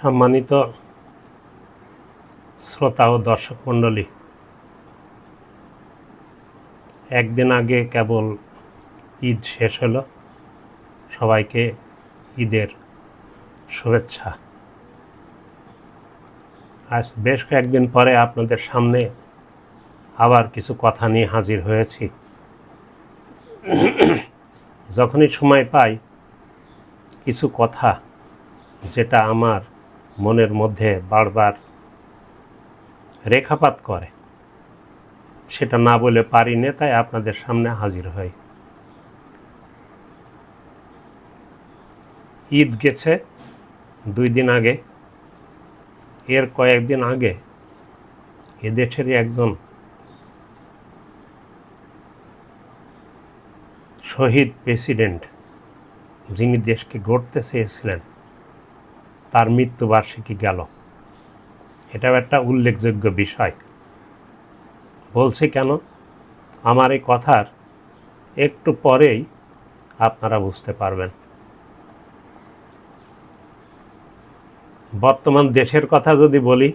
সম্মানিত শ্রোতা ও দর্শক মণ্ডলী, একদিন আগে কেবল ঈদ শেষ হলো। সবাইকে ঈদের শুভেচ্ছা। আজ বেশ কয়েকদিন পরে আপনাদের সামনে আবার কিছু কথা নিয়ে হাজির হয়েছি। যখনই সময় পাই কিছু কথা যেটা আমার মনের মধ্যে বারবার রেখাপাত করে, সেটা না বলে পারি না, তাই আপনাদের সামনে হাজির হই। ঈদ গেছে 2 দিন আগে। এর কয়েকদিন আগে এদেশেরই একজন শহীদ প্রেসিডেন্ট, যিনি দেশকে গড়তে চেয়েছিলেন, তার মৃত্যুবার্ষিকী গেল। এটাও একটা উল্লেখযোগ্য বিষয়। বলছি কেন, আমার এই কথার একটু পরেই আপনারা বুঝতে পারবেন। বর্তমান দেশের কথা যদি বলি,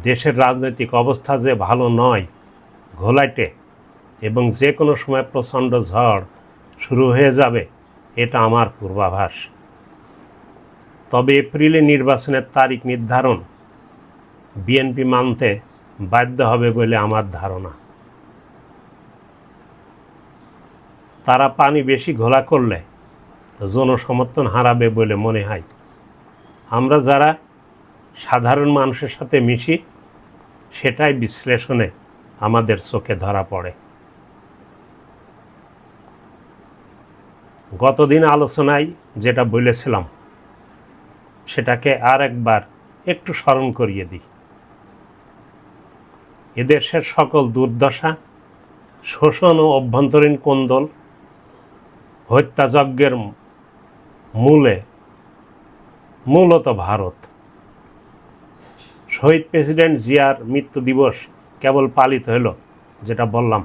দেশের রাজনৈতিক অবস্থা যে ভালো নয়, ঘোলাটে, এবং যে কোনো সময় প্রচণ্ড ঝড় শুরু হয়ে যাবে, এটা আমার পূর্বাভাস। তবে এপ্রিলে নির্বাচনের তারিখ নির্ধারণ বিএনপি মানতে বাধ্য হবে বলে আমার ধারণা। তারা পানি বেশি ঘোলা করলে জনসমর্থন হারাবে বলে মনে হয়। আমরা যারা সাধারণ মানুষের সাথে মিশি, সেটাই বিশ্লেষণে আমাদের চোখে ধরা পড়ে। গতদিন আলোচনায় যেটা বলেছিলাম, সেটাকে আর একবার একটু স্মরণ করিয়ে দিই। এদেশের সকল দুর্দশা, শোষণ ও অভ্যন্তরীণ কোন্দল, হত্যাযজ্ঞের মূলত ভারত। শহীদ প্রেসিডেন্ট জিয়ার মৃত্যু দিবস কেবল পালিত হলো, যেটা বললাম,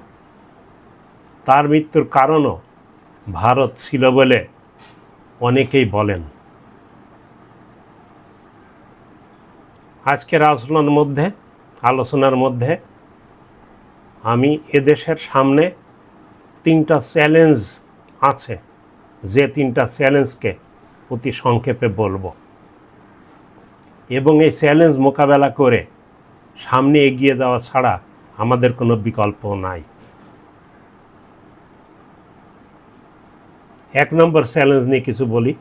তার মৃত্যুর কারণও ভারত ছিল বলে অনেকেই বলেন। আজকের আলোচনার মধ্যে আমি এদেশের সামনে 3টা চ্যালেঞ্জ আছে, যে 3টা চ্যালেঞ্জকে অতি সংক্ষেপে বলবো, এবং এই চ্যালেঞ্জ মোকাবেলা করে সামনে এগিয়ে যাওয়া ছাড়া আমাদের কোনো বিকল্প নাই। 1 নম্বর চ্যালেঞ্জ নিয়ে কিছু বলি।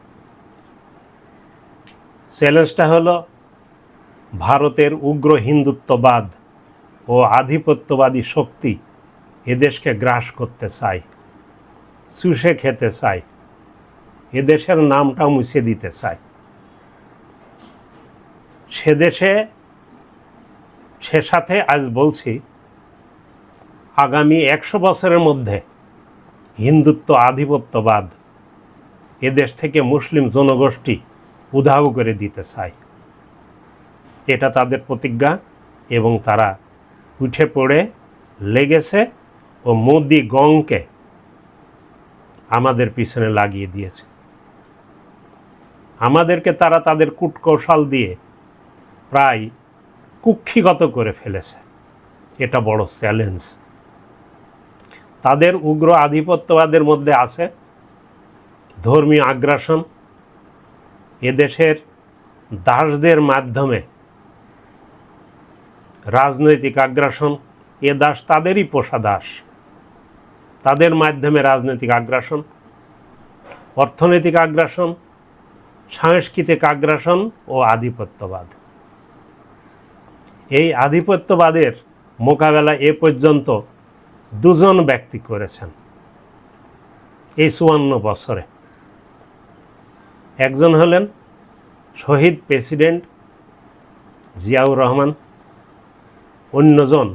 চ্যালেঞ্জটা হলো ভারতের উগ্র হিন্দুত্ববাদ ও আধিপত্যবাদী শক্তি এদেশকে গ্রাস করতে চায়, চুষে খেতে চায়, এদেশের নামটাও মুছে দিতে চায়। সে সাথে আজ বলছি, আগামী 100 বছরের মধ্যে হিন্দুত্ব আধিপত্যবাদ এদেশ থেকে মুসলিম জনগোষ্ঠী উধাও করে দিতে চায়। এটা তাদের প্রতিজ্ঞা, এবং তারা উঠে পড়ে লেগেছে ও মোদি গংকে আমাদের পিছনে লাগিয়ে দিয়েছে। আমাদেরকে তারা তাদের কূটকৌশল দিয়ে প্রায় কুক্ষিগত করে ফেলেছে। এটা বড় চ্যালেঞ্জ। তাদের উগ্র আধিপত্যবাদের মধ্যে আছে ধর্মীয় আগ্রাসন, এদেশের দাসদের মাধ্যমে রাজনৈতিক আগ্রাসন। এ দাস তাদেরই পোষা দাস, তাদের মাধ্যমে রাজনৈতিক আগ্রাসন, অর্থনৈতিক আগ্রাসন, সাংস্কৃতিক আগ্রাসন ও আধিপত্যবাদ। এই আধিপত্যবাদের মোকাবেলা এ পর্যন্ত 2 জন ব্যক্তি করেছেন এই 54 বছরে। একজন হলেন শহীদ প্রেসিডেন্ট জিয়াউর রহমান, অন্যজন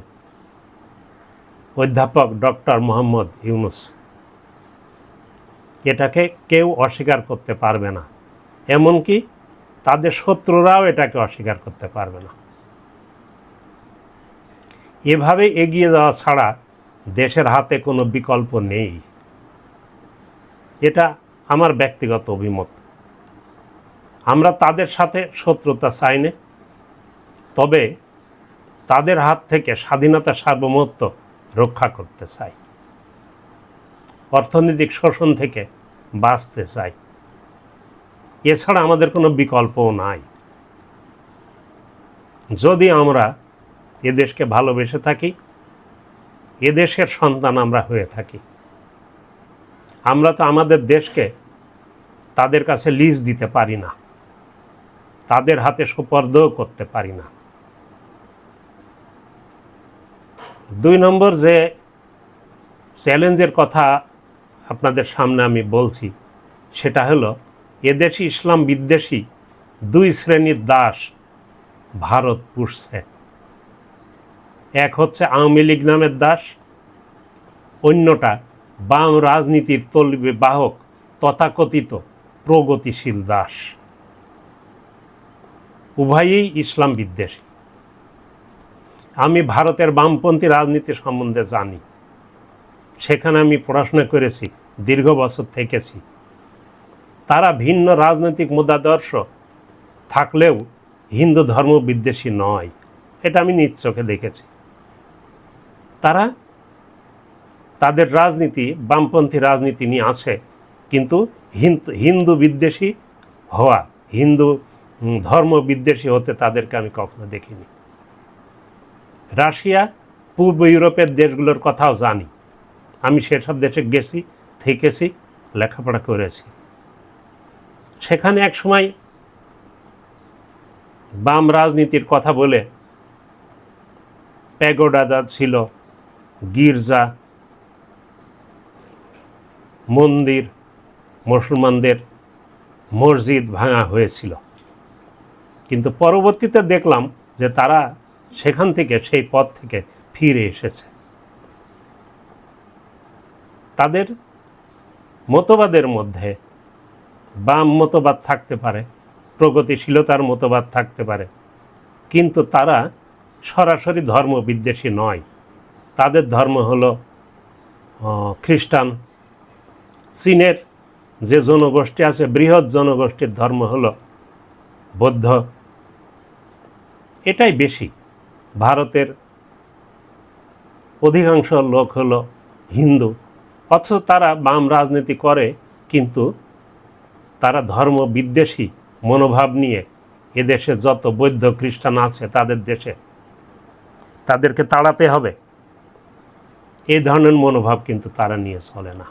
অধ্যাপক ডক্টর মোহাম্মদ ইউনূস। এটাকে কেউ অস্বীকার করতে পারবে না, এমনকি তাদের শত্রুরাও এটাকে অস্বীকার করতে পারবে না। এভাবে এগিয়ে যাওয়া ছাড়া দেশের হাতে কোনো বিকল্প নেই। এটা আমার ব্যক্তিগত অভিমত। আমরা তাদের সাথে শত্রুতা চাই না, তবে তাদের হাত থেকে স্বাধীনতা সার্বভৌমত্ব রক্ষা করতে চাই, অর্থনৈতিক শোষণ থেকে বাঁচতে চাই। এছাড়া আমাদের কোনো বিকল্পও নাই। যদি আমরা এদেশকে ভালোবেসে থাকি, এদেশের সন্তান আমরা হয়ে থাকি, আমরা তো আমাদের দেশকে তাদের কাছে লিজ দিতে পারি না, তাদের হাতে সুপর্দও করতে পারি না। 2 নম্বর যে চ্যালেঞ্জের কথা আপনাদের সামনে আমি বলছি, সেটা হলো এদেশি ইসলাম বিদ্বেষী 2 শ্রেণীর দাস ভারত পুষছে। এক হচ্ছে আওয়ামী লীগ নামের দাস, অন্যটা বাম রাজনীতির তলবে বাহক তথাকথিত প্রগতিশীল দাস। উভয়ই ইসলাম বিদ্বেষী। আমি ভারতের বামপন্থী রাজনীতি সম্বন্ধে জানি, সেখানে আমি পড়াশোনা করেছি, দীর্ঘ বছর থেকেছি। তারা ভিন্ন রাজনৈতিক মতাদর্শ থাকলেও হিন্দু ধর্ম বিদ্বেষী নয়, এটা আমি নিজ চোখে দেখেছি। তারা তাদের রাজনীতি বামপন্থী রাজনীতি নিয়ে আছে, কিন্তু হিন্দু বিদ্বেষী হওয়া, হিন্দু ধর্ম বিদ্বেষী হতে তাদেরকে আমি কখনো দেখিনি। রাশিয়া, পূর্ব ইউরোপের দেশগুলোর কথাও জানি, আমি সেসব দেশে গেছি, থেকেছি, লেখাপড়া করেছি। সেখানে এক সময় বাম রাজনীতির কথা বলে প্যাগোডা ছিল, গির্জা, মন্দির, মুসলমানদের মসজিদ ভাঙা হয়েছিল। কিন্তু পরবর্তীতে দেখলাম যে তারা সেখান থেকে, সেই পথ থেকে ফিরে এসেছে। তাদের মতবাদের মধ্যে বাম মতবাদ থাকতে পারে, প্রগতিশীলতার মতবাদ থাকতে পারে, কিন্তু তারা সরাসরি ধর্ম বিদ্বেষী নয়। তাদের ধর্ম হলো খ্রিস্টান। চীনের যে জনগোষ্ঠী আছে, বৃহৎ জনগোষ্ঠীর ধর্ম হলো বৌদ্ধ। এটাই বেশি। ভারতের অধিকাংশ লোক হলো হিন্দু, অথচ তারা বাম রাজনীতি করে, কিন্তু তারা ধর্ম বিদ্বেষী মনোভাব নিয়ে এদেশে যত বৌদ্ধ খ্রিস্টান আছে তাদের দেশে তাদেরকে তাড়াতে হবে, এই ধরনের মনোভাব কিন্তু তারা নিয়ে চলে না।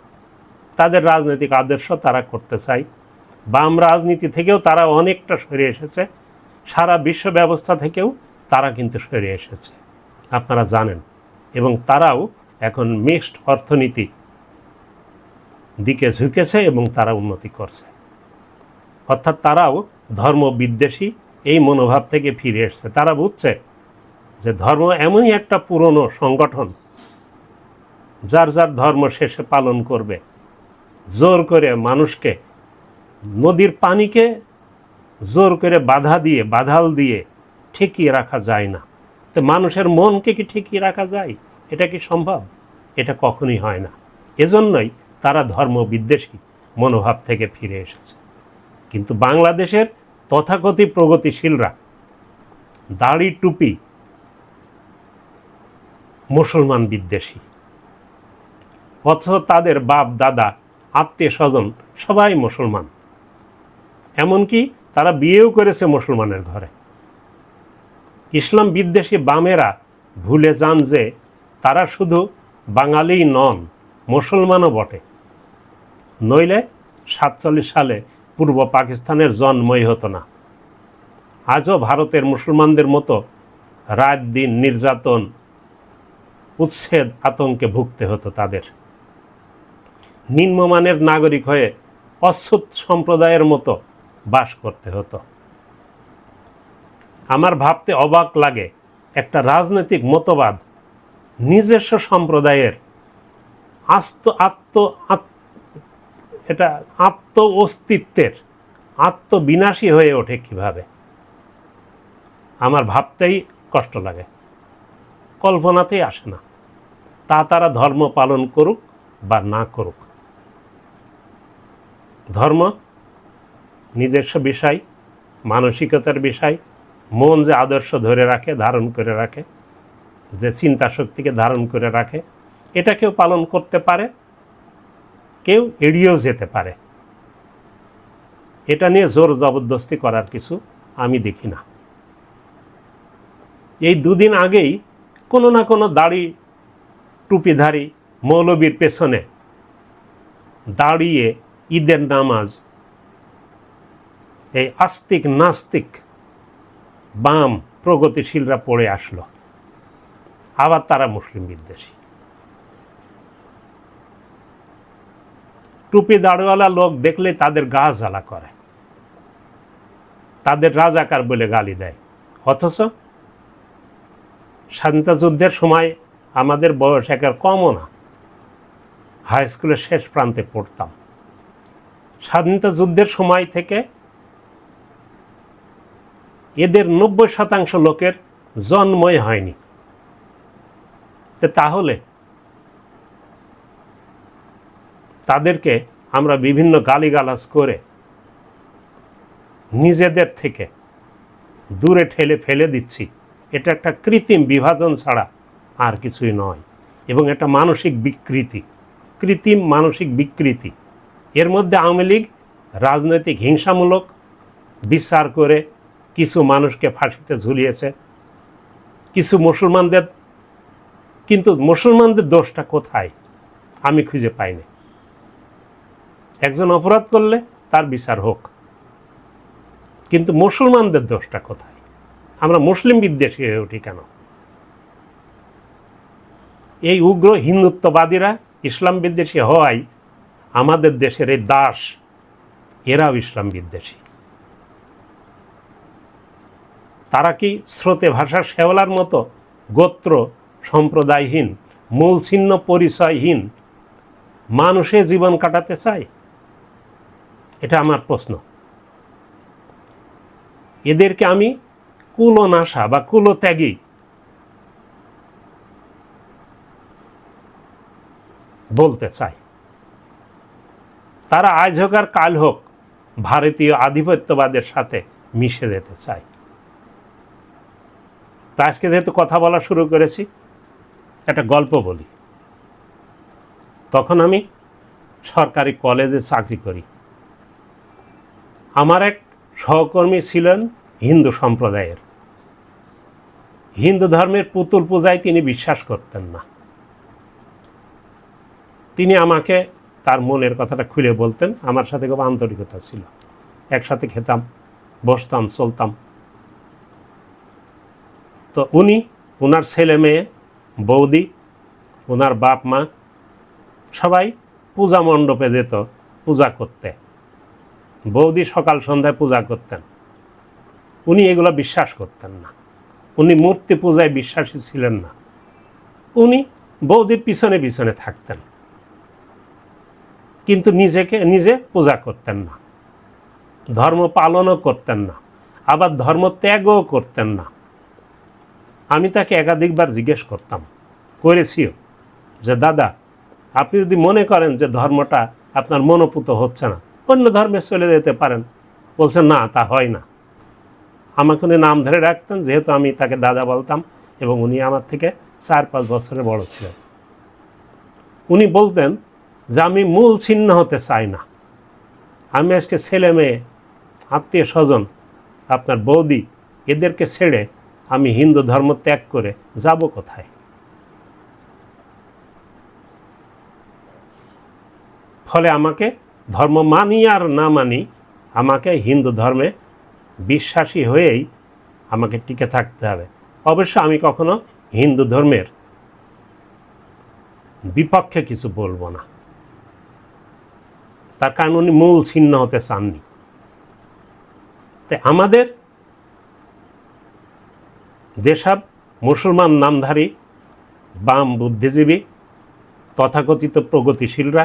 তাদের রাজনৈতিক আদর্শ তারা করতে চায়। বাম রাজনীতি থেকেও তারা অনেকটা সরে এসেছে, সারা বিশ্ব ব্যবস্থা থেকেও তারা কিন্তু সরে এসেছে, আপনারা জানেন। এবং তারাও এখন মিক্সড অর্থনীতি দিকে ঝুঁকেছে এবং তারা উন্নতি করছে। অর্থাৎ তারাও ধর্ম বিদ্বেষী এই মনোভাব থেকে ফিরে এসছে। তারা বুঝছে যে ধর্ম এমনই একটা পুরনো সংগঠন, যার যার ধর্ম শেষে পালন করবে। জোর করে মানুষকে, নদীর পানিকে জোর করে বাধাল দিয়ে ঠেকিয়ে রাখা যায় না। তো মানুষের মনকে কি ঠেকিয়ে রাখা যায়? এটা কি সম্ভব? এটা কখনোই হয় না। এজন্যই তারা ধর্ম বিদ্বেষী মনোভাব থেকে ফিরে এসেছে। কিন্তু বাংলাদেশের তথাকথিত প্রগতিশীলরা দাড়ি টুপি মুসলমান বিদ্বেষী, অথচ তাদের বাপ দাদা আত্মীয় স্বজন সবাই মুসলমান, এমনকি তারা বিয়েও করেছে মুসলমানের ঘরে। ইসলাম বিদ্বেষী বামেরা ভুলে যান যে তারা শুধু বাঙালিই নন, মুসলমানও বটে। নইলে 47 সালে পূর্ব পাকিস্তানের জন্মই হতো না। আজও ভারতের মুসলমানদের মতো রাত দিন নির্যাতন, উচ্ছেদ, আতঙ্কে ভুগতে হতো তাদের। নিম্নমানের নাগরিক হয়ে অচ্ছুত সম্প্রদায়ের মতো বাস করতে হতো। আমার ভাবতে অবাক লাগে, একটা রাজনৈতিক মতবাদ নিজস্ব সম্প্রদায়ের আত্ম অস্তিত্বের আত্মবিনাশী হয়ে ওঠে কিভাবে, আমার ভাবতেই কষ্ট লাগে, কল্পনাতেই আসে না। তারা ধর্ম পালন করুক বা না করুক, ধর্ম নিজস্ব বিষয়, মানসিকতার বিষয়, মন যে আদর্শ ধরে রাখে, ধারণ করে রাখে, যে চিন্তা শক্তিকে ধারণ করে রাখে, এটা কেউ পালন করতে পারে, কেউ এড়িয়েও যেতে পারে। এটা নিয়ে জোর জবরদস্তি করার কিছু আমি দেখি না। এই দুদিন আগেই কোনো না কোনো দাড়ি টুপিধারী মৌলবীর পেছনে দাঁড়িয়ে ঈদের নামাজ এই আস্তিক নাস্তিক বাম প্রগতিশীলরা পড়ে আসলো, আবার তারা মুসলিম বিদ্বেষী। টুপি দাড়িওয়ালা লোক দেখলে তাদের গা জ্বালা করে, তাদের রাজাকার বলে গালি দেয়। অথচ স্বাধীনতা যুদ্ধের সময় আমাদের বয়স একের কমও না, হাই স্কুলের শেষ প্রান্তে পড়তাম। স্বাধীনতা যুদ্ধের সময় থেকে এদের 90% লোকের জন্মই হয়নি। তাহলে তাদেরকে আমরা বিভিন্ন গালিগালাজ করে নিজেদের থেকে দূরে ঠেলে ফেলে দিচ্ছি। এটা একটা কৃত্রিম বিভাজন ছাড়া আর কিছুই নয়, এবং এটা মানসিক বিকৃতি, কৃত্রিম মানসিক বিকৃতি। এর মধ্যে আওয়ামী লীগ রাজনৈতিক হিংসামূলক বিচার করে কিছু মানুষকে ফাঁসিতে ঝুলিয়েছে, কিছু মুসলমানদের, কিন্তু মুসলমানদের দোষটা কোথায় আমি খুঁজে পাইনি। একজন অপরাধ করলে তার বিচার হোক, কিন্তু মুসলমানদের দোষটা কোথায়? আমরা মুসলিম বিদ্বেষী হয়ে উঠি কেন? এই উগ্র হিন্দুত্ববাদীরা ইসলাম বিদ্বেষী হওয়ায় আমাদের দেশের এই দাস, এরাও ইসলাম বিদ্বেষী। তারা কি স্রোতে ভাষার শেওলার মতো গোত্র সম্প্রদায়হীন, মূল ছিন্ন পরিচয়হীন মানুষে জীবন কাটাতে চায়? এটা আমার প্রশ্ন। এদেরকে আমি কুলনাশা বা কুলত্যাগী বলতে চাই। তারা আজ হোক আর কাল হোক ভারতীয় আধিপত্যবাদের সাথে মিশে যেতে চায়। তা আজকে যেহেতু কথা বলা শুরু করেছি, একটা গল্প বলি। তখন আমি সরকারি কলেজে চাকরি করি। আমার এক সহকর্মী ছিলেন হিন্দু সম্প্রদায়ের। হিন্দু ধর্মের পুতুল পূজায় তিনি বিশ্বাস করতেন না। তিনি আমাকে তার মনের কথাটা খুলে বলতেন, আমার সাথে খুব আন্তরিকতা ছিল, একসাথে খেতাম, বসতাম, চলতাম। তো উনি, ওনার ছেলে মেয়ে, বৌদি, ওনার বাপ মা সবাই পূজা মণ্ডপে যেত পূজা করতে। বৌদি সকাল সন্ধ্যায় পূজা করতেন। উনি এগুলো বিশ্বাস করতেন না, উনি মূর্তি পূজায় বিশ্বাসী ছিলেন না। উনি বৌদির পিছনে পিছনে থাকতেন, কিন্তু নিজে পূজা করতেন না, ধর্ম পালনও করতেন না, আবার ধর্ম ত্যাগও করতেন না। আমি তাকে একাধিকবার জিজ্ঞেস করতাম, করেছিও, যে দাদা আপনি যদি মনে করেন যে ধর্মটা আপনার মনোপুত হচ্ছে না, অন্য ধর্মে চলে যেতে পারেন। বলছেন না, তা হয় না। আমাকে উনি নাম ধরে রাখতেন, যেহেতু আমি তাকে দাদা বলতাম, এবং উনি আমার থেকে 4-5 বছরের বড় ছিলেন। উনি বলতেন যে আমি মূল ছিন্ন হতে চাই না। আমি আজকে ছেলে মেয়ে, আত্মীয় স্বজন, আপনার বৌদি, এদেরকে ছেড়ে আমি হিন্দু ধর্ম ত্যাগ করে যাব কোথায়? ফলে আমাকে ধর্ম মানি আর না মানি, আমাকে হিন্দু ধর্মে বিশ্বাসী হয়েই আমাকে টিকে থাকতে হবে। অবশ্য আমি কখনো হিন্দু ধর্মের বিপক্ষে কিছু বলবো না, তার কারণ উনি মূল ছিন্ন হতে চাননি। তাই আমাদের যেসব মুসলমান নামধারী বাম বুদ্ধিজীবী তথাকথিত প্রগতিশীলরা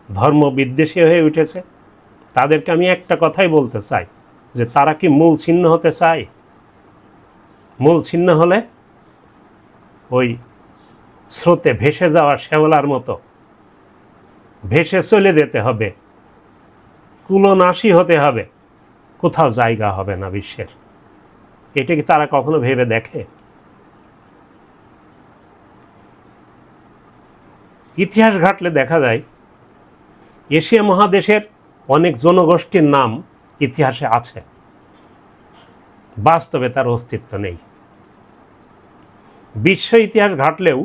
ধর্ম বিদ্বেষী হয়ে উঠেছে, তাদেরকে আমি একটা কথাই বলতে চাই, যে তারা কি মূল ছিন্ন হতে চায়? মূল ছিন্ন হলে ওই স্রোতে ভেসে যাওয়া শেওলার মতো ভেসে চলে যেতে হবে, কুলনাশী হতে হবে, কোথাও জায়গা হবে না বিশ্বের। এটা কি তারা কখনো ভেবে দেখে? ইতিহাস ঘাটলে দেখা যায় এশিয়া মহাদেশের অনেক জনগোষ্ঠীর নাম ইতিহাসে আছে, বাস্তবে তার অস্তিত্ব নেই। বিশ্ব ইতিহাস ঘাটলেও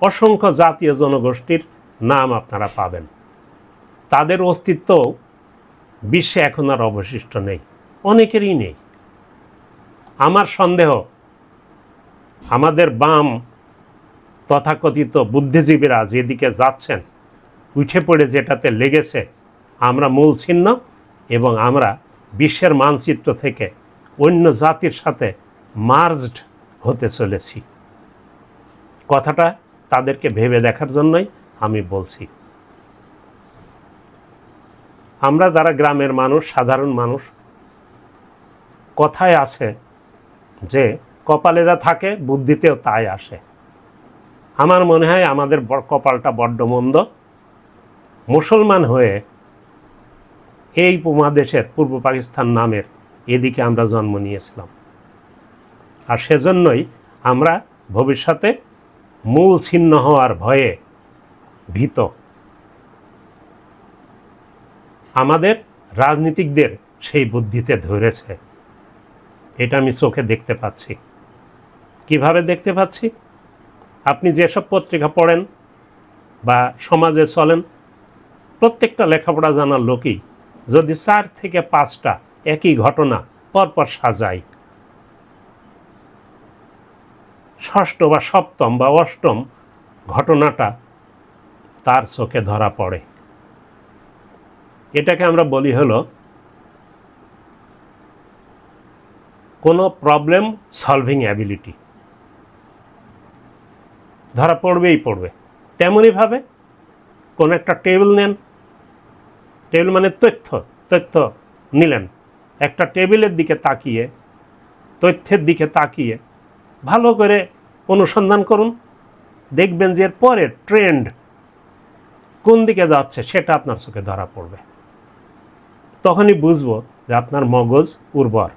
অসংখ্য জাতীয় জনগোষ্ঠীর নাম আপনারা পাবেন, তাদের অস্তিত্ব বিশ্বে এখন আর অবশিষ্ট নেই, অনেকেরই নেই। আমার সন্দেহ আমাদের বাম তথাকথিত বুদ্ধিজীবীরা যেদিকে যাচ্ছেন, উঠে পড়ে যেটাতে লেগেছে, আমরা মূল ছিন্ন এবং আমরা বিশ্বের মানচিত্র থেকে অন্য জাতির সাথে মার্জড হতে চলেছি। কথাটা তাদেরকে ভেবে দেখার জন্যই আমি বলছি। আমরা যারা গ্রামের মানুষ, সাধারণ মানুষ, কথায় আছে যে কপালে যা থাকে বুদ্ধিতেও তাই আসে। আমার মনে হয় আমাদের কপালটা বড্ড মন্দ। মুসলমান হয়ে এই উপমহাদেশের পূর্ব পাকিস্তান নামের এদিকে আমরা জন্ম নিয়েছিলাম, আর সেজন্যই আমরা ভবিষ্যতে মূল ছিন্ন হওয়ার ভয়ে ভীত। আমাদের রাজনীতিকদের সেই বুদ্ধিতে ধরেছে, এটা আমি চোখে দেখতে পাচ্ছি। কিভাবে দেখতে পাচ্ছি? আপনি যেসব পত্রিকা পড়েন বা সমাজে চলেন, প্রত্যেকটা লেখাপড়া জানার লোকই যদি 4 থেকে 5টা একই ঘটনা পরপর সাজায়, 6ষ্ঠ বা 7ম বা 8ম ঘটনাটা তার চোখে ধরা পড়ে। এটাকে আমরা বলি হলো কোনো প্রবলেম সলভিং অ্যাবিলিটি। ধরা পড়বেই পড়বে। তেমনইভাবে কোনো একটা টেবিল নেন, টেবিল মানে তথ্য নিলেন, একটা টেবিলের দিকে তাকিয়ে, তথ্যের দিকে তাকিয়ে ভালো করে অনুসন্ধান করুন, দেখবেন যে এর পরের ট্রেন্ড কোন দিকে যাচ্ছে সেটা আপনার চোখে ধরা পড়বে। তখনই বুঝবো যে আপনার মগজ উর্বর,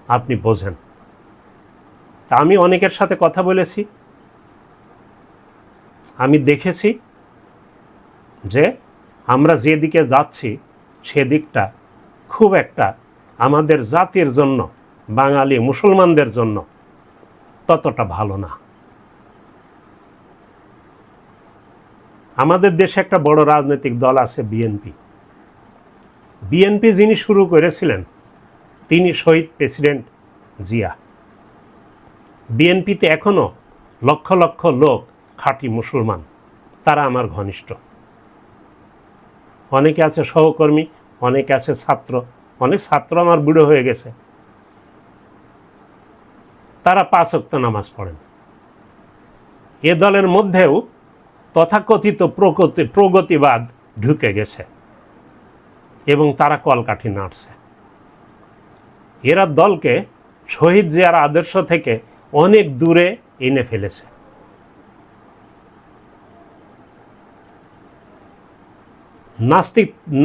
আপনি বোঝেন। তা আমি অনেকের সাথে কথা বলেছি, আমি দেখেছি যে আমরা যেদিকে যাচ্ছি সেদিকটা খুব একটা আমাদের জাতির জন্য, বাঙালি মুসলমানদের জন্য ততটা ভালো না। আমাদের দেশে একটা বড় রাজনৈতিক দল আছে বিএনপি। বিএনপি যিনি শুরু করেছিলেন তিনি শহীদ প্রেসিডেন্ট জিয়া। বিএনপিতে এখনও লক্ষ লক্ষ লোক খাঁটি মুসলমান, তারা আমার ঘনিষ্ঠ। অনেকে আছে সহকর্মী, অনেকে আছে ছাত্র, অনেক ছাত্র আমার বুড়ো হয়ে গেছে, তারা 5 ওয়াক্ত নামাজ পড়েন। এ দলের মধ্যেও তথাকথিত প্রগতিবাদ ঢুকে গেছে এবং তারা কলকাঠি নাড়ছে। এরা দলকে শহীদ জিয়ার আদর্শ থেকে অনেক দূরে এনে ফেলেছে।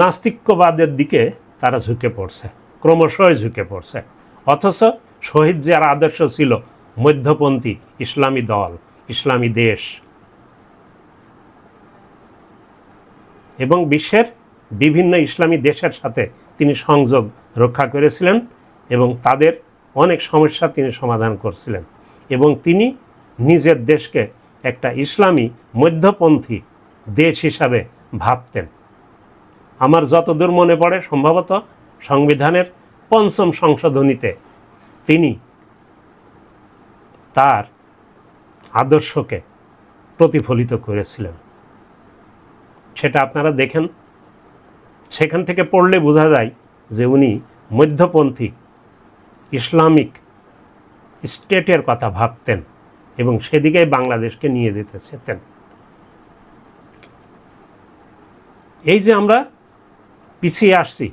নাস্তিক্যবাদের দিকে তারা ঝুঁকে পড়ছে, ক্রমশই ঝুঁকে পড়ছে। অথচ শহীদ জিয়ার আদর্শ ছিল মধ্যপন্থী ইসলামী দল, ইসলামী দেশ, এবং বিশ্বের বিভিন্ন ইসলামী দেশের সাথে তিনি সংযোগ রক্ষা করেছিলেন এবং তাদের অনেক সমস্যা তিনি সমাধান করছিলেন, এবং তিনি নিজের দেশকে একটা ইসলামী মধ্যপন্থী দেশ হিসাবে ভাবতেন। আমার যতদূর মনে পড়ে, সম্ভবত সংবিধানের 5ম সংশোধনীতে তিনি তার আদর্শকে প্রতিফলিত করেছিলেন। সেটা আপনারা দেখেন, সেখান থেকে পড়লে বোঝা যায় যে উনি মধ্যপন্থী ইসলামিক স্টেটের কথা ভাবতেন এবং সেদিকেই বাংলাদেশকে নিয়ে যেতে চেতেন। এই যে আমরা পিছিয়ে আসছি,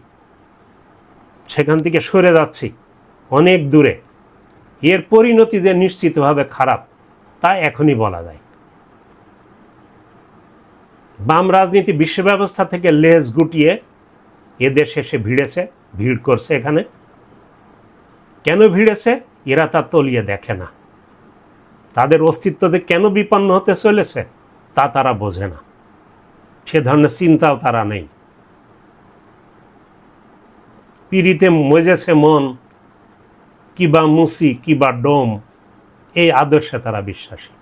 সেখান থেকে সরে যাচ্ছি অনেক দূরে, এর পরিণতি যে নিশ্চিতভাবে খারাপ তা এখনই বলা যায়। বাম রাজনীতি বিশ্ব ব্যবস্থা থেকে লেজ গুটিয়ে এদেশে এসে ভিড় করছে এখানে। কেন ভিড়েছে এরা তা তলিয়ে দেখে না। তাদের অস্তিত্বতে কেন বিপন্ন হতে চলেছে তা তারা বোঝে না, সে ধরনের চিন্তাও তারা নেই। পিড়িতে মজেছে মন, কিবা মুসি কিবা ডোম, এই আদর্শে তারা বিশ্বাসী।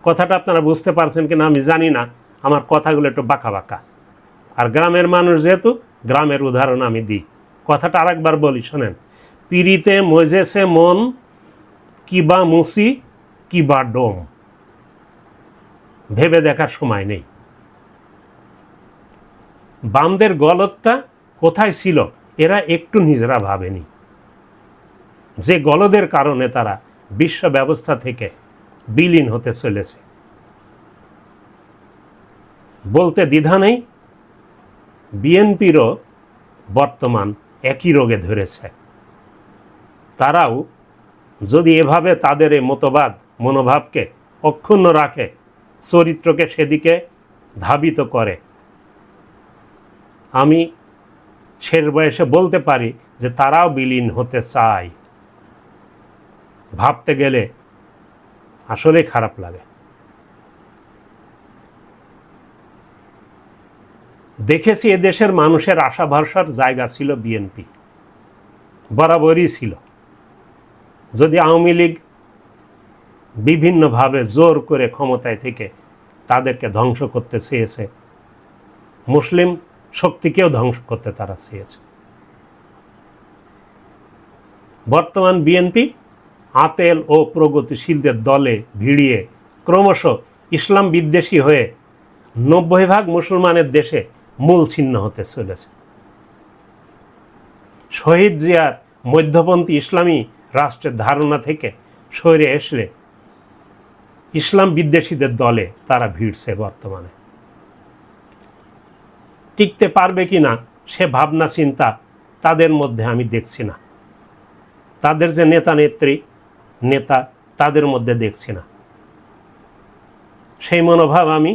কথাটা আপনারা বুঝতে পারছেন কিনা আমি জানি না, আমার কথাগুলো একটু বাঁকা বাঁকা। আর গ্রামের মানুষ যেহেতু, গ্রামের উদাহরণ আমি দিই। কথাটা আরেকবার বলি, শোনেন। পিড়িতে মজেছে মন, কিবা মুসি কিবা ডোম, ভেবে দেখার সময় নেই। বামদের গলদটা কোথায় ছিল এরা একটু নিজেরা ভাবেনি, যে গলদের কারণে তারা বিশ্ব ব্যবস্থা থেকে বিলীন হতে চলেছে। বলতে দ্বিধা নেই, বিএনপিরও বর্তমান একই রোগে ধরেছে। তারাও যদি এভাবে তাদের এই মতবাদ মনোভাবকে অক্ষুণ্ণ রাখে, চরিত্রকে সেদিকে ধাবিত করে, আমি শেষ বয়সে বলতে পারি যে তারাও বিলীন হতে চায়। ভাবতে গেলে আসলে খারাপ লাগে। দেখেছি এদেশের মানুষের আশা ভরসার জায়গা ছিল বিএনপি, বরাবরই ছিল। যদি আওয়ামী লীগ বিভিন্নভাবে জোর করে ক্ষমতায় থেকে তাদেরকে ধ্বংস করতে চেয়েছে, মুসলিম শক্তিকেও ধ্বংস করতে তারা চেয়েছে। বর্তমান বিএনপি আতেল ও প্রগতিশীলদের দলে ভিড়িয়ে ক্রমশ ইসলাম বিদ্বেষী হয়ে 90% মুসলমানের দেশে মূল ছিন্ন হতে চলেছে। শহীদ জিয়ার মধ্যপন্থী ইসলামী রাষ্ট্রের ধারণা থেকে সরে এসে ইসলাম বিদ্বেষীদের দলে তারা ভিড়ছে। বর্তমানে টিকতে পারবে কিনা সে ভাবনা চিন্তা তাদের মধ্যে আমি দেখছি না। তাদের যে নেতা তাদের মধ্যে দেখছি না। সেই মনোভাব আমি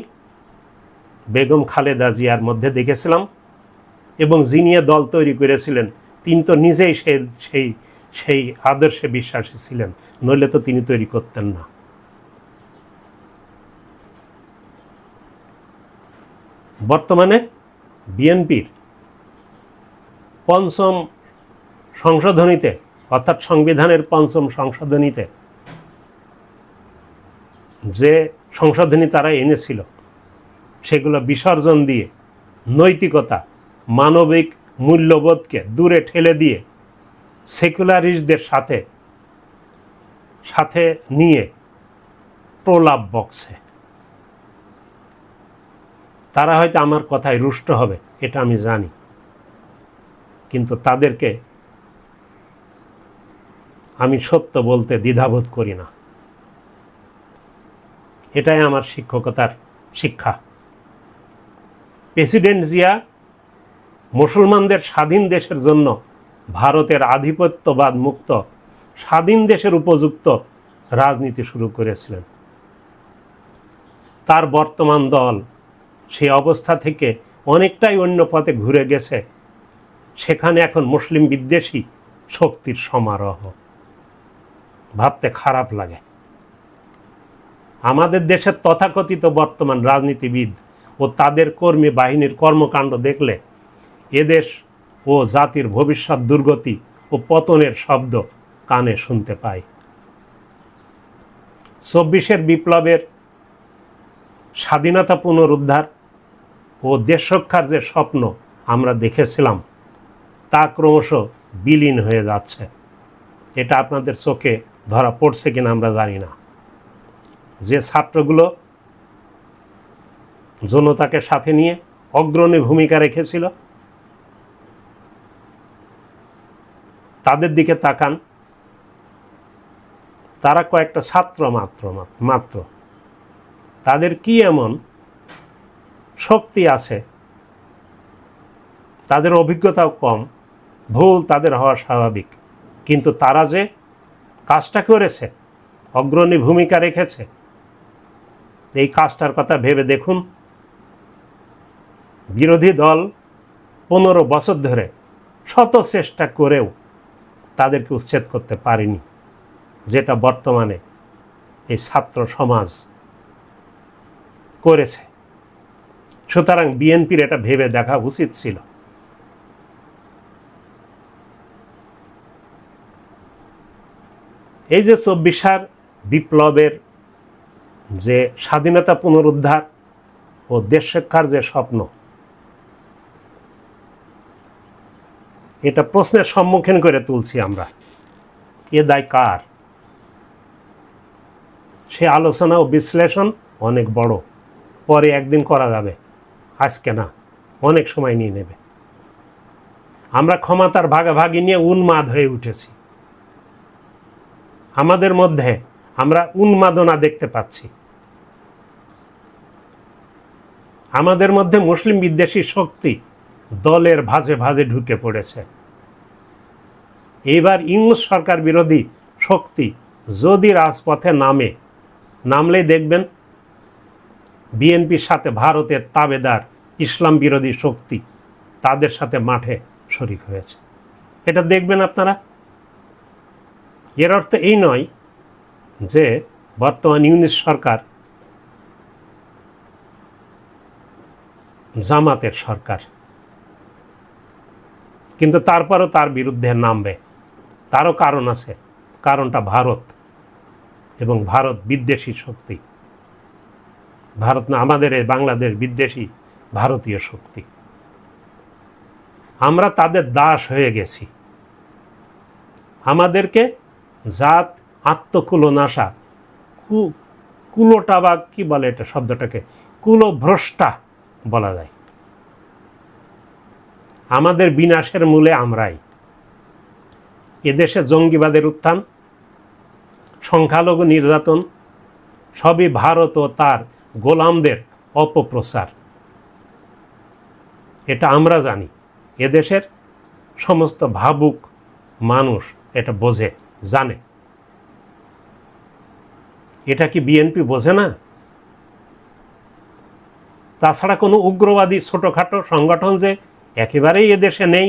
বেগম খালেদা জিয়ার মধ্যে দেখেছিলাম, এবং যিনি দল তৈরি করেছিলেন তিনি তো নিজেই সেই আদর্শে বিশ্বাসী ছিলেন, নইলে তো তিনি তৈরি করতেন না। বর্তমানে বিএনপির পঞ্চম সংশোধনীতে, অর্থাৎ সংবিধানের পঞ্চম সংশোধনীতে যে সংশোধনী তারা এনেছিল সেগুলো বিসর্জন দিয়ে নৈতিকতা, মানবিক মূল্যবোধকে দূরে ঠেলে দিয়ে সেকুলারিস্টদের সাথে নিয়ে প্রলাপ বকছে। তারা হয়তো আমার কথায় রুষ্ট হবে, এটা আমি জানি, কিন্তু তাদেরকে আমি সত্য বলতে দ্বিধাবোধ করি না। এটাই আমার শিক্ষকতার শিক্ষা। প্রেসিডেন্ট জিয়া মুসলমানদের স্বাধীন দেশের জন্য ভারতের আধিপত্যবাদ মুক্ত স্বাধীন দেশের উপযুক্ত রাজনীতি শুরু করেছিলেন। তার বর্তমান দল সেই অবস্থা থেকে অনেকটাই অন্য পথে ঘুরে গেছে। সেখানে এখন মুসলিম বিদ্বেষী শক্তির সমারোহ। ভাবতে খারাপ লাগে। আমাদের দেশের তথাকথিত বর্তমান রাজনীতিবিদ ও তাদের কর্মী বাহিনীর কর্মকাণ্ড দেখলে এদেশ ও জাতির ভবিষ্যৎ দুর্গতি ও পতনের শব্দ কানে শুনতে পাই। ২৪-এর বিপ্লবের স্বাধীনতা পুনরুদ্ধার ও দেশ রক্ষার যে স্বপ্ন আমরা দেখেছিলাম তা ক্রমশ বিলীন হয়ে যাচ্ছে। এটা আপনাদের চোখে ধরা পড়ছে কিনা আমরা জানি না। যে ছাত্রগুলো জনতাকে সাথে নিয়ে অগ্রণী ভূমিকা রেখেছিল তাদের দিকে তাকান, তারা কয়েকটা ছাত্র মাত্র। তাদের কি এমন শক্তি আছে? তাদের অভিজ্ঞতাও কম, ভুল তাদের হওয়া স্বাভাবিক, কিন্তু তারা যে কাজটা করেছে, অগ্রণী ভূমিকা রেখেছে, এই কাজটার কথা ভেবে দেখুন। বিরোধী দল 15 বছর ধরে শত চেষ্টা করেও তাদেরকে উচ্ছেদ করতে পারেনি, যেটা বর্তমানে এই ছাত্র সমাজ করেছে। সুতরাং বিএনপির এটা ভেবে দেখা উচিত ছিল। এই যে 24 সাল বিপ্লবের যে স্বাধীনতা পুনরুদ্ধার ও দেশ রক্ষার যে স্বপ্ন, এটা প্রশ্নের সম্মুখীন করে তুলছি আমরা। এ দায় কার? সে আলোচনা ও বিশ্লেষণ অনেক বড়, পরে একদিন করা যাবে, আজকে না, অনেক সময় নিয়ে নেবে। আমরা ক্ষমতার ভাগাভাগি নিয়ে উন্মাদ হয়ে উঠেছি। আমাদের মধ্যে আমরা উন্মাদনা দেখতে পাচ্ছি। আমাদের মধ্যে মুসলিম বিদ্বেষী শক্তি দলের ভাজে ভাজে ঢুকে পড়েছে। এইবার ইউনূস সরকার বিরোধী শক্তি যদি রাজপথে নামলেই দেখবেন বিএনপির সাথে ভারতের তাবেদার ইসলাম বিরোধী শক্তি তাদের সাথে মাঠে শরিক হয়েছে। এটা দেখবেন আপনারা। এর অর্থ এই নয় যে বর্তমান ইউনূস সরকার জামাতের সরকার, কিন্তু তারপরও তার বিরুদ্ধে নামবে। তারও কারণ আছে। কারণটা ভারত এবং ভারত বিদ্বেষী শক্তি। ভারত না, আমাদের এই বাংলাদেশ বিদ্বেষী ভারতীয় শক্তি। আমরা তাদের দাস হয়ে গেছি। আমাদেরকে জাত আত্মকুলনাশা, কুলোটা বা কি বলে এটা শব্দটাকে, কুলভ্রষ্টা বলা যায়। আমাদের বিনাশের মূলে আমরাই। এদেশে জঙ্গিবাদের উত্থান, সংখ্যালঘু নির্যাতন সবই ভারত ও তার গোলামদের অপপ্রচার। এটা আমরা জানি। এদেশের সমস্ত ভাবুক মানুষ এটা বোঝে, জানে। এটা কি বিএনপি বোঝে না? তাছাড়া কোনো উগ্রবাদী ছোটোখাটো সংগঠন যে একেবারেই এদেশে নেই,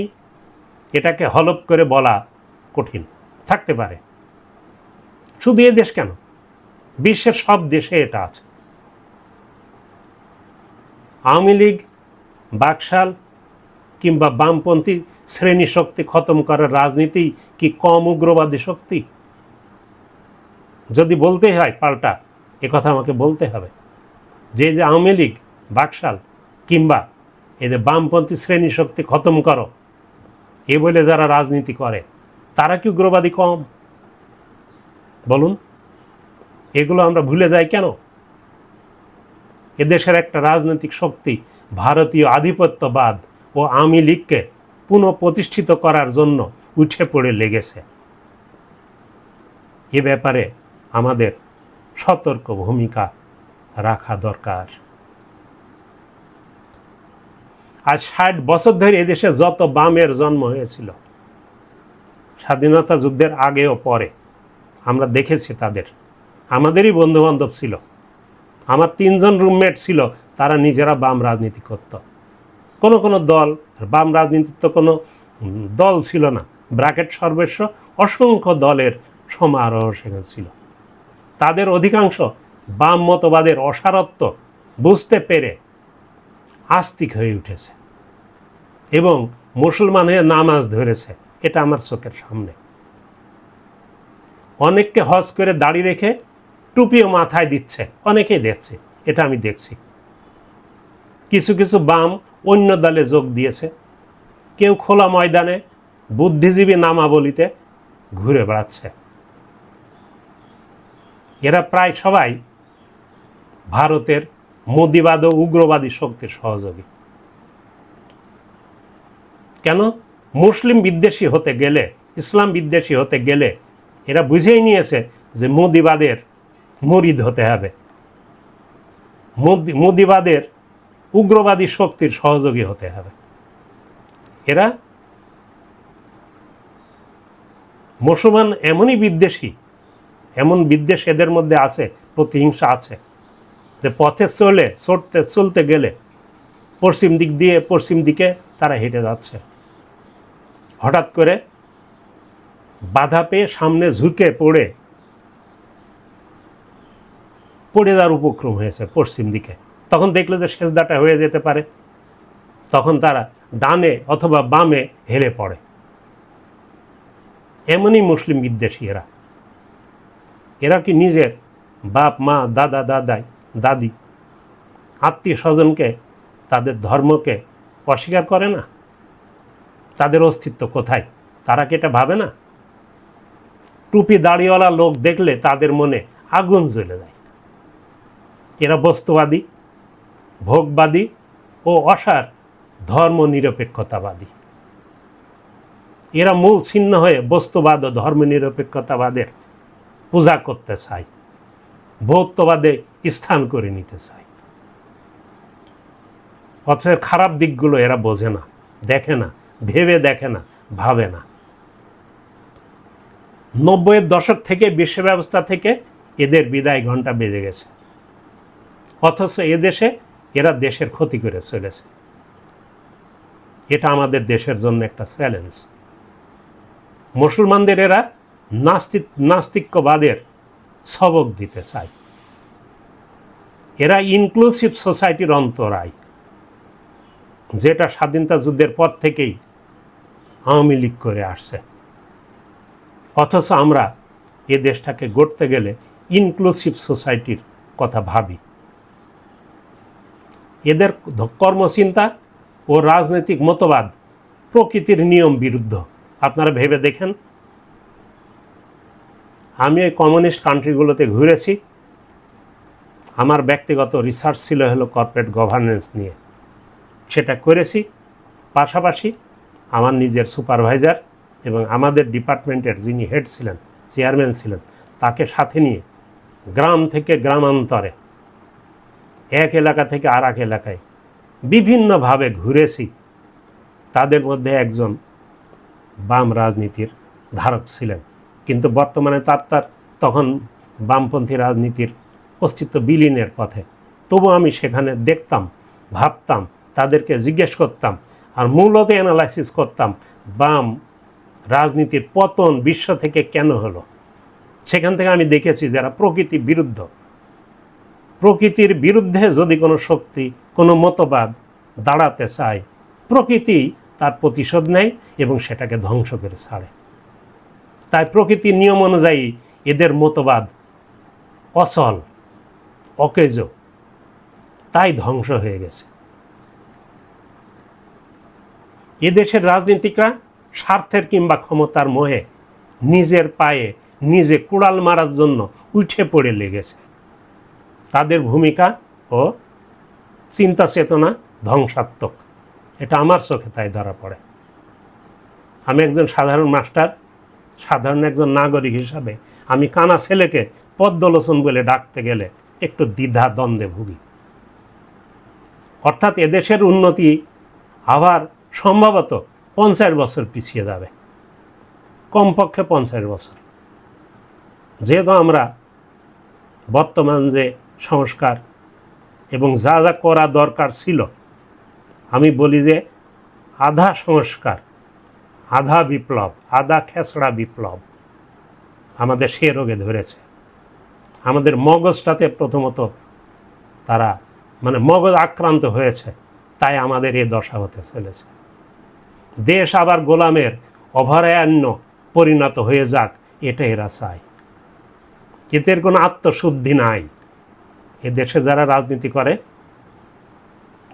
এটাকে হলফ করে বলা কঠিন। থাকতে পারে। শুধু এদেশ কেন, বিশ্বের সব দেশে এটা আছে। আওয়ামী লীগ, বাকশাল কিংবা বামপন্থী শ্রেণী শক্তি খতম করার রাজনীতি কি কম উগ্রবাদী শক্তি? যদি বলতে হয় পাল্টা, কথা আমাকে বলতে হবে যে আওয়ামী লীগ, বাকশাল কিংবা এদের বামপন্থী শ্রেণী শক্তি খতম করো এ বলে যারা রাজনীতি করে, তারা কি উগ্রবাদী কম? বলুন। এগুলো আমরা ভুলে যাই কেন? এদেশের একটা রাজনৈতিক শক্তি ভারতীয় আধিপত্যবাদ ও আওয়ামী লীগকে পুনঃপ্রতিষ্ঠিত করার জন্য উঠে পড়ে লেগেছে। এ ব্যাপারে আমাদের সতর্ক ভূমিকা রাখা দরকার। আজ 60 বছর ধরে এদেশে যত বামের জন্ম হয়েছিল, স্বাধীনতা যুদ্ধের আগে ও পরে, আমরা দেখেছি তাদের। আমাদেরই বন্ধুবান্ধব ছিল। আমার 3 জন রুমমেট ছিল, তারা নিজেরা বাম রাজনীতি করত। কোনো দল, বাম রাজনীতির তো কোনো দল ছিল না, ব্র্যাকেট সর্বস্ব অসংখ্য দলের সমারোহ সেখানে ছিল। তাদের অধিকাংশ বাম মতবাদের অসারত্ব বুঝতে পেরে আস্তিক হয়ে উঠেছে এবং মুসলমান হয়ে নামাজ ধরেছে। এটা আমার চোখের সামনে। অনেককে হজ করে দাড়ি রেখে টুপিও মাথায় দিচ্ছে, অনেকেই দেখছে, এটা আমি দেখছি। কিছু কিছু বাম অন্য দলে যোগ দিয়েছে। কেউ খোলা ময়দানে বুদ্ধিজীবী নামাবলিতে ঘুরে বেড়াচ্ছে। এরা প্রায় সবাই ভারতের মোদিবাদ ও উগ্রবাদী শক্তির সহযোগী। কেন? মুসলিম বিদ্বেষী হতে গেলে, ইসলাম বিদ্বেষী হতে গেলে এরা বুঝেই নিয়েছে যে মোদিবাদের মুরিদ হতে হবে, মোদিবাদের উগ্রবাদী শক্তির সহযোগী হতে হবে। এরা মুসলমান এমনই বিদ্বেষী, এমন বিদ্বেষ এদের মধ্যে আছে, প্রতিহিংসা আছে, যে পথে চলতে গেলে পশ্চিম দিকে তারা হেঁটে যাচ্ছে। হঠাৎ করে বাধা পেয়ে সামনে ঝুঁকে পড়ে যাওয়ার উপক্রম হয়েছে পশ্চিম দিকে। তখন দেখলো যে সেজদাটা হয়ে যেতে পারে, তখন তারা ডানে অথবা বামে হেলে পড়ে। এমনই মুসলিম বিদ্বেষী এরা কি নিজের বাপ মা দাদা দাদি আত্মীয় স্বজনকে, তাদের ধর্মকে অস্বীকার করে না? তাদের অস্তিত্ব কোথায়? তারা কি এটা ভাবে না? টুপি দাড়িওয়ালা লোক দেখলে তাদের মনে আগুন জ্বলে যায়। এরা বস্তুবাদী, ভোগবাদী ও অসার ধর্ম নিরপেক্ষতাবাদী। এরা মূল ছিন্ন হয়ে বস্তুবাদ ও ধর্ম নিরপেক্ষতাবাদের পূজা করতে চায়, ভৌতবাদে স্থান করে নিতে চায়। অথচ খারাপ দিকগুলো এরা বোঝে না, দেখে না, ভেবে দেখে না, ভাবে না। 90-এর দশক থেকে বিশ্ব ব্যবস্থা থেকে এদের বিদায় ঘণ্টা বেজে গেছে, অথচ এদেশে এরা দেশের ক্ষতি করে চলেছে। এটা আমাদের দেশের জন্য একটা চ্যালেঞ্জ। মুসলমানদের এরা নাস্তিক্যবাদের সবক দিতে চায়। এরা ইনক্লুসিভ সোসাইটির অন্তরায়, যেটা স্বাধীনতা যুদ্ধের পর থেকেই আওয়ামী লীগ করে আসছে। অথচ আমরা এ দেশটাকে গড়তে গেলে ইনক্লুসিভ সোসাইটির কথা ভাবি। এদের কর্মচিন্তা ও রাজনৈতিক মতবাদ প্রকৃতির নিয়ম বিরুদ্ধ। আপনারা ভেবে দেখেন, আমি এই কমিউনিস্ট কান্ট্রিগুলোতে ঘুরেছি। আমার ব্যক্তিগত রিসার্চ ছিল হলো কর্পোরেট গভর্নেন্স নিয়ে, সেটা করেছি। পাশাপাশি আমার নিজের সুপারভাইজার এবং আমাদের ডিপার্টমেন্টের যিনি হেড ছিলেন, চেয়ারম্যান ছিলেন, তাকে সাথে নিয়ে গ্রাম থেকে গ্রামান্তরে, এক এলাকা থেকে আর এক এলাকায় বিভিন্নভাবে ঘুরেছি। তাদের মধ্যে একজন বাম রাজনীতির ধারক ছিলেন, কিন্তু বর্তমানে তার তখন বামপন্থী রাজনীতির অস্তিত্ব বিলীনের পথে। তবু আমি সেখানে দেখতাম, ভাবতাম, তাদেরকে জিজ্ঞেস করতাম, আর মূলত অ্যানালাইসিস করতাম বাম রাজনীতির পতন বিশ্ব থেকে কেন হলো। সেখান থেকে আমি দেখেছি যারা প্রকৃতি বিরুদ্ধ, প্রকৃতির বিরুদ্ধে যদি কোনো শক্তি, কোনো মতবাদ দাঁড়াতে চায়, প্রকৃতি তার প্রতিশোধ নেয় এবং সেটাকে ধ্বংস করে ছাড়ে। তাই প্রকৃতির নিয়ম অনুযায়ী এদের মতবাদ অচল, অকেজ, তাই ধ্বংস হয়ে গেছে। এদেশের রাজনীতিকরা স্বার্থের কিংবা ক্ষমতার মোহে নিজের পায়ে নিজে কুড়াল মারার জন্য উঠে পড়ে লেগেছে। তাদের ভূমিকা ও চিন্তা চেতনা ধ্বংসাত্মক, এটা আমার চোখে তাই ধরা পড়ে। আমি একজন সাধারণ মাস্টার, সাধারণ একজন নাগরিক হিসাবে আমি কানা ছেলেকে পদ্মলোচন বলে ডাকতে গেলে একটু দ্বিধা দ্বন্দ্বে ভুগি। অর্থাৎ এদেশের উন্নতি আবার সম্ভবত 50 বছর পিছিয়ে যাবে, কমপক্ষে 50 বছর। যেহেতু আমরা বর্তমান যে সংস্কার এবং যা যা করা দরকার ছিল, আমি বলি যে আধা সংস্কার, আধা বিপ্লব, আধা খেসড়া বিপ্লব আমাদের সে রোগে ধরেছে। আমাদের মগজটাতে প্রথমত তারা মগজ আক্রান্ত হয়েছে, তাই আমাদের এই দশা হতে চলেছে। দেশ আবার গোলামের অভয়ারণ্য পরিণত হয়ে যাক, এটা এরা চায়। এদের কোনো আত্মশুদ্ধি নাই। এ দেশে যারা রাজনীতি করে,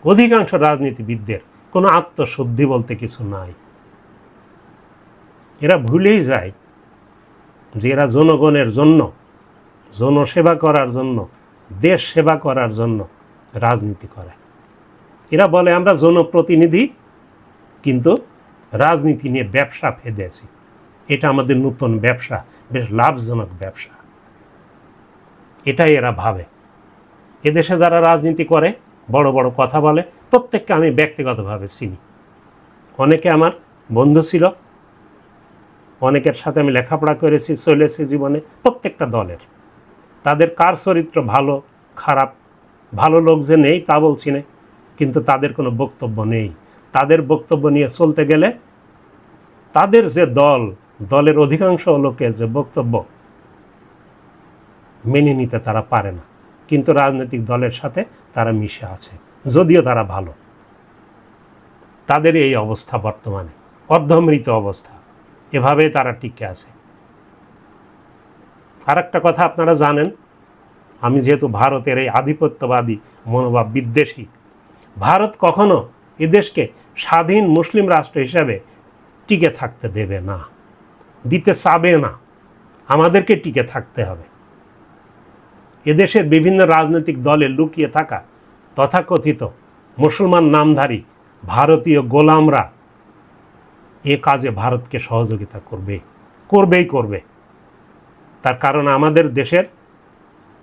অধিকাংশ রাজনীতিবিদদের কোনো আত্মশুদ্ধি বলতে কিছু নাই। এরা ভুলেই যায় যে এরা জনগণের জন্য, জনসেবা করার জন্য, দেশ সেবা করার জন্য রাজনীতি করে। এরা বলে আমরা জনপ্রতিনিধি, কিন্তু রাজনীতি নিয়ে ব্যবসা ফেদেছি। এটা আমাদের নতুন ব্যবসা, বেশ লাভজনক ব্যবসা, এটাই এরা ভাবে। এদেশে যারা রাজনীতি করে, বড় বড় কথা বলে, প্রত্যেককে আমি ব্যক্তিগতভাবে চিনি। অনেকে আমার বন্ধু ছিল, অনেকের সাথে আমি লেখাপড়া করেছি, চলেছি জীবনে। প্রত্যেকটা দলের তাদের কার চরিত্র ভালো খারাপ, ভালো লোক যে নেই তা বলছি না, কিন্তু তাদের কোনো বক্তব্য নেই। তাদের বক্তব্য নিয়ে চলতে গেলে তাদের যে দল, দলের অধিকাংশ লোকের যে বক্তব্য মেনে নিতে তারা পারে না, কিন্তু রাজনৈতিক দলের সাথে তারা মিশে আছে, যদিও তারা ভালো। তাদের এই অবস্থা বর্তমানে অর্ধমৃত অবস্থা, এভাবে তারা টিকে আছে। আর একটা কথা আপনারা জানেন, আমি যেহেতু ভারতের এই আধিপত্যবাদী মনোভাব বিদ্বেষী, ভারত কখনো এদেশকে স্বাধীন মুসলিম রাষ্ট্র হিসাবে টিকে থাকতে দেবে না, দিতে চাবে না। আমাদেরকে টিকে থাকতে হবে। এদেশের বিভিন্ন রাজনৈতিক দলে লুকিয়ে থাকা তথাকথিত মুসলমান নামধারী ভারতীয় গোলামরা এ কাজে ভারতকে সহযোগিতা করবে। তার কারণ আমাদের দেশের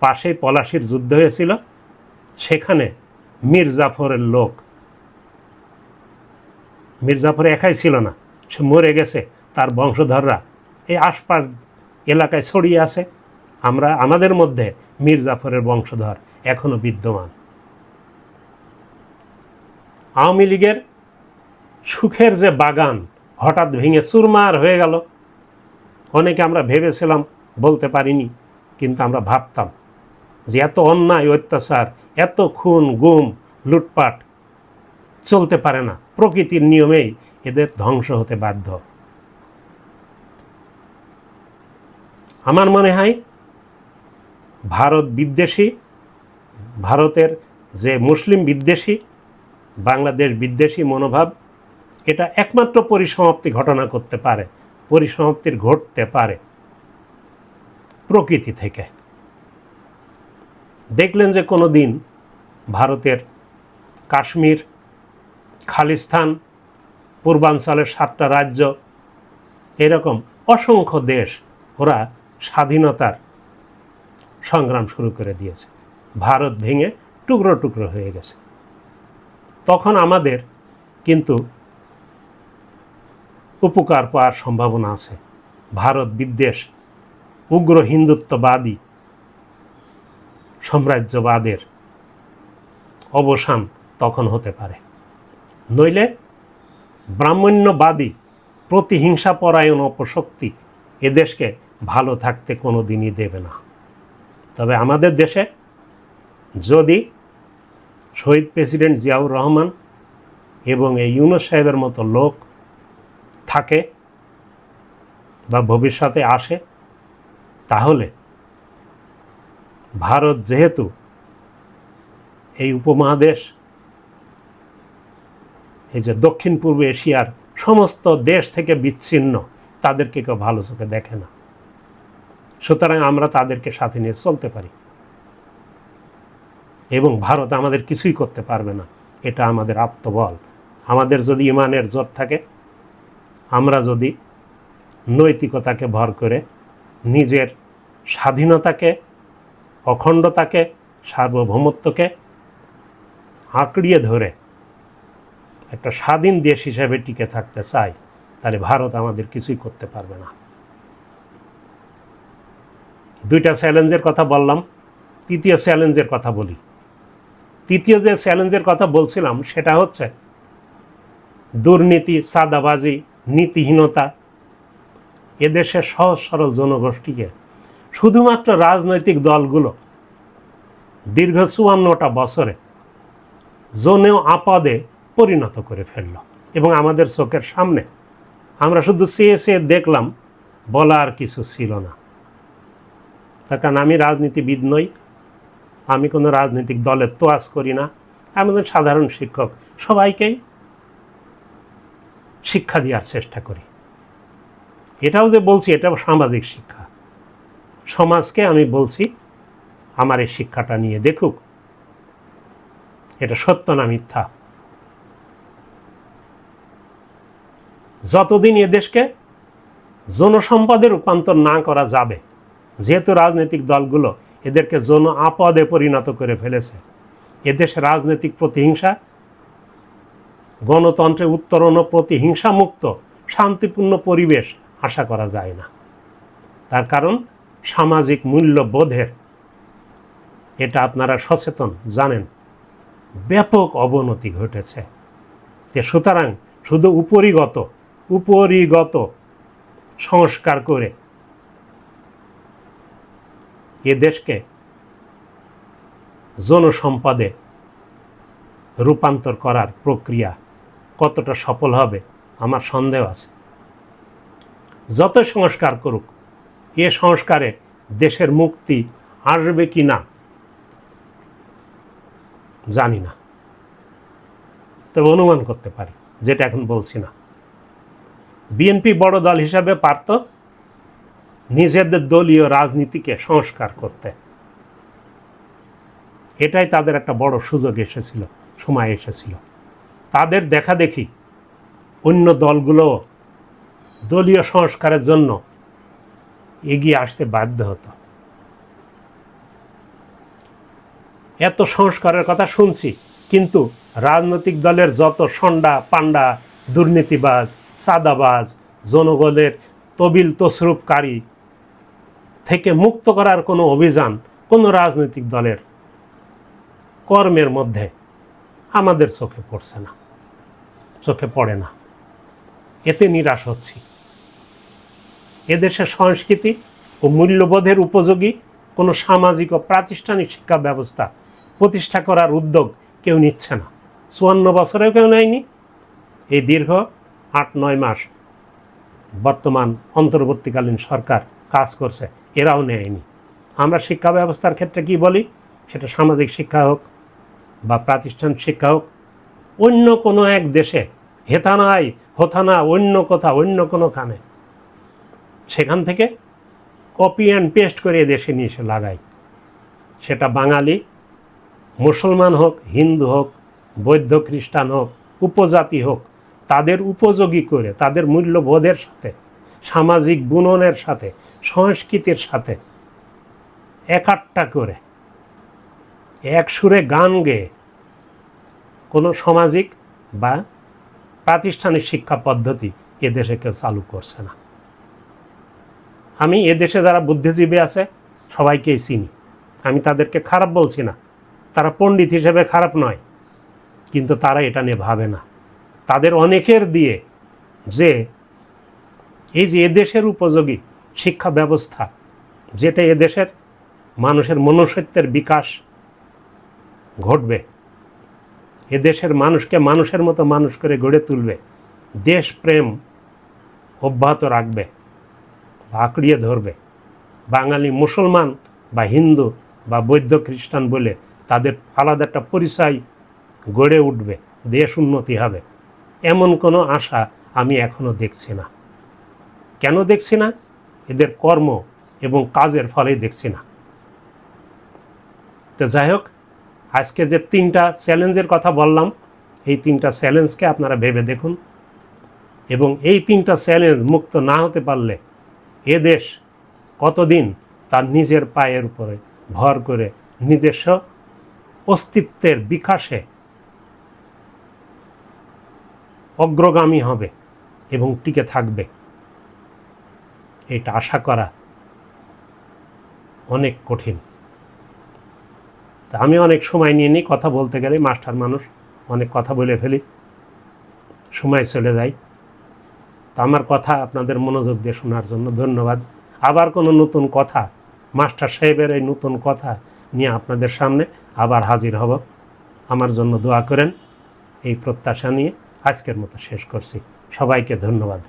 পাশে পলাশির যুদ্ধ হয়েছিল, সেখানে মীর জাফরের লোক, মীর জাফর একাই ছিল না, সে মরে গেছে, তার বংশধররা এই আশপাশ এলাকায় ছড়িয়ে আছে। আমাদের মধ্যে মীর জাফরের বংশধর এখনো বিদ্যমান। আওয়ামী লীগের সুখের যে বাগান হঠাৎ ভেঙে চুরমার হয়ে গেল। অনেকে আমরা ভেবেছিলাম, বলতে পারিনি, কিন্তু আমরা ভাবতাম যে এত অন্যায় অত্যাচার, এত খুন গুম লুটপাট চলতে পারে না, প্রকৃতির নিয়মেই এদের ধ্বংস হতে বাধ্য। আমার মনে হয় ভারত বিদ্বেষী, ভারতের যে মুসলিম বিদ্বেষী, বাংলাদেশ বিদ্বেষী মনোভাব, এটা একমাত্র পরিসমাপ্তি ঘটনা করতে পারে, পরিসমাপ্তির ঘটতে পারে প্রকৃতি থেকে। দেখলেন যে কোনো দিন ভারতের কাশ্মীর, খালিস্তান, পূর্বাঞ্চলের 7টা রাজ্য, এরকম অসংখ্য দেশ ওরা স্বাধীনতার সংগ্রাম শুরু করে দিয়েছে। ভারত ভেঙে টুকরো টুকরো হয়ে গেছে। তখন আমাদের কিন্তু উপকার পাওয়ার সম্ভাবনা আছে। ভারত বিদ্বেষ, উগ্র হিন্দুত্ববাদী সাম্রাজ্যবাদের অবসান তখন হতে পারে। নইলে ব্রাহ্মণ্যবাদী প্রতিহিংসাপরায়ণ অপশক্তি এদেশকে ভালো থাকতে কোনো দিনই দেবে না। তবে আমাদের দেশে যদি শহীদ প্রেসিডেন্ট জিয়াউর রহমান এবং এই ইউনূস সাহেবের মতো লোক থাকে বা ভবিষ্যতে আসে, তাহলে ভারত যেহেতু এই উপমহাদেশ, এই যে দক্ষিণ পূর্ব এশিয়ার সমস্ত দেশ থেকে বিচ্ছিন্ন, তাদেরকে কেউ ভালো চোখে দেখে না। সুতরাং আমরা তাদেরকে সাথে নিয়ে চলতে পারি এবং ভারত আমাদের কিছুই করতে পারবে না। এটা আমাদের আত্মবল। আমাদের যদি ইমানের জোর থাকে, আমরা যদি নৈতিকতাকে ভর করে নিজের স্বাধীনতাকে, অখণ্ডতাকে, সার্বভৌমত্বকে আঁকড়িয়ে ধরে একটা স্বাধীন দেশ হিসেবে টিকে থাকতে চাই, তাহলে ভারত আমাদের কিছুই করতে পারবে না। 2টা চ্যালেঞ্জের কথা বললাম, তৃতীয় চ্যালেঞ্জের কথা বলি। তৃতীয় যে চ্যালেঞ্জের কথা বলছিলাম সেটা হচ্ছে দুর্নীতি, চাঁদাবাজি, নীতিহীনতা। এদেশের সহজ সরল জনগোষ্ঠীকে শুধুমাত্র রাজনৈতিক দলগুলো দীর্ঘ 54টা বছরে জনেও আপদে পরিণত করে ফেলল এবং আমাদের চোখের সামনে আমরা শুধু চেয়ে চেয়ে দেখলাম, বলার কিছু ছিল না। তার কারণ আমি রাজনীতিবিদ নই, আমি কোনো রাজনৈতিক দলের তোয়াজ করি না, আমি সাধারণ শিক্ষক, সবাইকেই শিক্ষা দেওয়ার চেষ্টা করি। এটাও যে বলছি, এটা সামাজিক শিক্ষা। সমাজকে আমি বলছি আমার এই শিক্ষাটা নিয়ে দেখুক এটা সত্য না মিথ্যা। যতদিন এদেশকে জনসম্পদে রূপান্তর না করা যাবে, যেহেতু রাজনৈতিক দলগুলো এদেরকে জন আপদে পরিণত করে ফেলেছে, এদেশে রাজনৈতিক প্রতিহিংসা, গণতন্ত্রে উত্তরণ ও প্রতিহিংসা মুক্ত শান্তিপূর্ণ পরিবেশ আশা করা যায় না। তার কারণ সামাজিক মূল্যবোধের, এটা আপনারা সচেতন জানেন, ব্যাপক অবনতি ঘটেছে। সুতরাং শুধু উপরিগত উপরিগত সংস্কার করে এ দেশকে জনসম্পদে রূপান্তর করার প্রক্রিয়া কতটা সফল হবে আমার সন্দেহ আছে। যত সংস্কার করুক, এ সংস্কারে দেশের মুক্তি আসবে কি না জানি না, তবে অনুমান করতে পারি, যেটা এখন বলছি না। বিএনপি বড় দল হিসাবে পারত নিজেদের দলীয় রাজনীতিকে সংস্কার করতে। এটাই তাদের একটা বড় সুযোগ এসেছিল, সময় এসেছিল। তাদের দেখা দেখি অন্য দলগুলো দলীয় সংস্কারের জন্য এগিয়ে আসতে বাধ্য হতো। এত সংস্কারের কথা শুনছি, কিন্তু রাজনৈতিক দলের যত সন্ডা পান্ডা, দুর্নীতিবাজ, চাঁদাবাজ, জনগণের তবিল তসরুপকারী থেকে মুক্ত করার কোনো অভিযান কোনো রাজনৈতিক দলের কর্মের মধ্যে আমাদের চোখে পড়ছে না, চোখে পড়ে না। এতে নিরাশ হচ্ছি। এদেশের সংস্কৃতি ও মূল্যবোধের উপযোগী কোনো সামাজিক ও প্রাতিষ্ঠানিক শিক্ষা ব্যবস্থা প্রতিষ্ঠা করার উদ্যোগ কেউ নিচ্ছে না। 54 বছরেও কেউ নেয়নি। এই দীর্ঘ 8-9 মাস বর্তমান অন্তর্বর্তীকালীন সরকার কাজ করছে, এরাও নেয়নি। আমরা শিক্ষা ব্যবস্থার ক্ষেত্রে কি বলি, সেটা সামাজিক শিক্ষা হোক বা প্রাতিষ্ঠানিক শিক্ষা হোক, অন্য কোনো এক দেশে হেথানাই হথানা অন্য কোথাও অন্য কোনোখানে সেখান থেকে কপি অ্যান্ড পেস্ট করে দেশে নিয়ে এসে লাগাই। সেটা বাঙালি, মুসলমান হোক, হিন্দু হোক, বৌদ্ধ খ্রিস্টান হোক, উপজাতি হোক, তাদের উপযোগী করে তাদের মূল্যবোধের সাথে, সামাজিক বুননের সাথে, সংস্কৃতির সাথে একাট্টা করে এক সুরে গান গেয়ে কোনো সামাজিক বা প্রাতিষ্ঠানিক শিক্ষা পদ্ধতি এদেশে কেউ চালু করছে না। আমি এদেশে যারা বুদ্ধিজীবী আছে সবাইকেই চিনি, আমি তাদেরকে খারাপ বলছি না, তারা পণ্ডিত হিসেবে খারাপ নয়, কিন্তু তারা এটা নিয়ে ভাবে না। তাদের অনেকের দিয়ে যে এই যে এদেশের উপযোগী শিক্ষা ব্যবস্থা, যেটা এদেশের মানুষের মনুষ্যত্বের বিকাশ ঘটবে, এদেশের মানুষকে মানুষের মতো মানুষ করে গড়ে তুলবে, দেশপ্রেম অব্যাহত রাখবে, আঁকড়িয়ে ধরবে, বাঙালি মুসলমান বা হিন্দু বা বৌদ্ধ খ্রিস্টান বলে তাদের আলাদা একটা পরিচয় গড়ে উঠবে, দেশ উন্নতি হবে, এমন কোনো আশা আমি এখনও দেখছি না। কেন দেখছি না? এদের কর্ম এবং কাজের ফলেই দেখছি না। তো যাই হোক, আজকে যে 3টা চ্যালেঞ্জের কথা বললাম, এই 3টা চ্যালেঞ্জকে আপনারা ভেবে দেখুন, এবং এই 3টা চ্যালেঞ্জ মুক্ত না হতে পারলে এ দেশ কতদিন তার নিজের পায়ের উপরে ভর করে নিজস্ব অস্তিত্বের বিকাশে অগ্রগামী হবে এবং টিকে থাকবে, এটা আশা করা অনেক কঠিন। তা আমি অনেক সময় নিয়ে নিই, কথা বলতে গেলে মাস্টার মানুষ, অনেক কথা বলে ফেলি, সময় চলে যায়। তো আমার কথা আপনাদের মনোযোগ দিয়ে শোনার জন্য ধন্যবাদ। আবার কোনো নতুন কথা, মাস্টার সাহেবের এই নতুন কথা নিয়ে আপনাদের সামনে আবার হাজির হব। আমার জন্য দোয়া করেন, এই প্রত্যাশা নিয়ে আজকের মতো শেষ করছি। সবাইকে ধন্যবাদ।